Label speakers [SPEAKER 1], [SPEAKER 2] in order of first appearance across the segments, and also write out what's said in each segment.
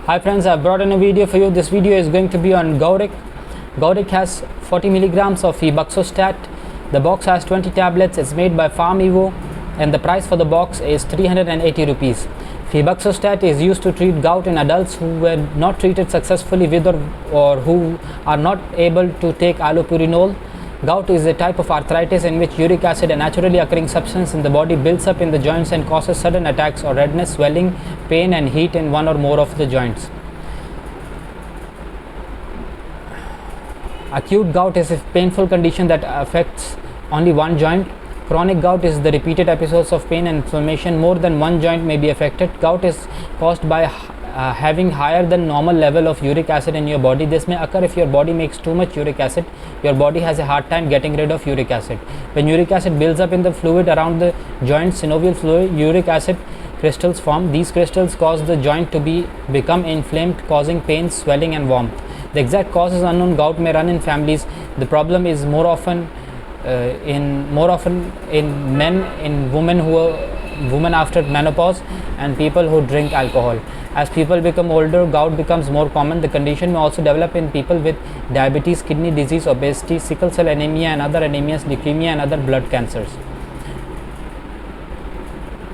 [SPEAKER 1] Hi friends, I've brought in a video for you. This video is going to be on Gauric. Gauric has 40 milligrams of febuxostat. The box has 20 tablets. It's made by Farm Evo and the price for the box is 380 rupees. Febuxostat is used to treat gout in adults who were not treated successfully with or who are not able to take allopurinol. Gout is a type of arthritis in which uric acid, a naturally occurring substance in the body, builds up in the joints and causes sudden attacks or redness, swelling, pain and heat in one or more of the joints. Acute gout is a painful condition that affects only one joint. Chronic gout is the repeated episodes of pain and inflammation. More than one joint may be affected. Gout is caused by having higher than normal level of uric acid in your body. This may occur if your body makes too much uric acid. Your body has a hard time getting rid of uric acid. When uric acid builds up in the fluid around the joint, synovial fluid, uric acid crystals form. These crystals cause the joint to become inflamed, causing pain, swelling and warmth. The exact cause is unknown. Gout may run in families. The problem is more often in men, in women after menopause, and people who drink alcohol. As people become older, gout becomes more common. The condition may also develop in people with diabetes, kidney disease, obesity, sickle cell anemia and other anemias, leukemia and other blood cancers.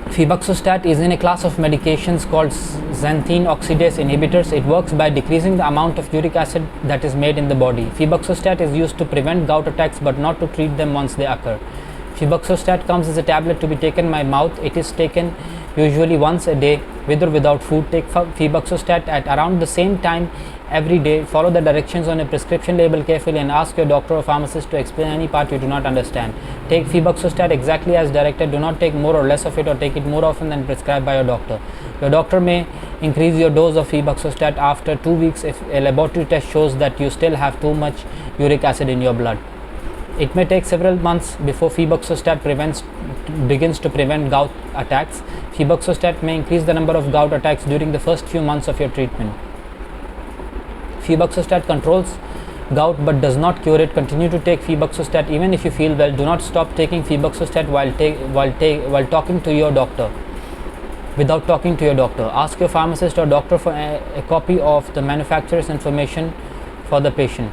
[SPEAKER 1] Febuxostat is in a class of medications called xanthine oxidase inhibitors. It works by decreasing the amount of uric acid that is made in the body. Febuxostat is used to prevent gout attacks but not to treat them once they occur. Febuxostat comes as a tablet to be taken by mouth. It is taken usually once a day with or without food. Take febuxostat at around the same time every day. Follow the directions on a prescription label carefully and ask your doctor or pharmacist to explain any part you do not understand. Take febuxostat exactly as directed. Do not take more or less of it or take it more often than prescribed by your doctor. Your doctor may increase your dose of febuxostat after 2 weeks if a laboratory test shows that you still have too much uric acid in your blood. It may take several months before febuxostat begins to prevent gout attacks. Febuxostat may increase the number of gout attacks during the first few months of your treatment. Febuxostat controls gout but does not cure it. Continue to take febuxostat even if you feel well. Do not stop taking febuxostat while talking to your doctor. Without talking to your doctor, ask your pharmacist or doctor for a copy of the manufacturer's information for the patient.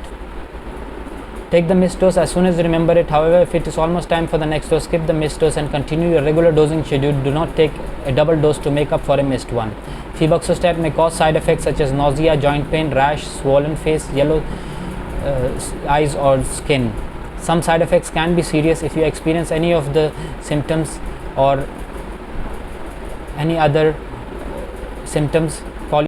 [SPEAKER 1] Take the missed dose as soon as you remember it. However, if it is almost time for the next dose, skip the missed dose and continue your regular dosing schedule. Do not take a double dose to make up for a missed one. Febuxostat may cause side effects such as nausea, joint pain, rash, swollen face, yellow eyes or skin. Some side effects can be serious. If you experience any of the symptoms or any other symptoms,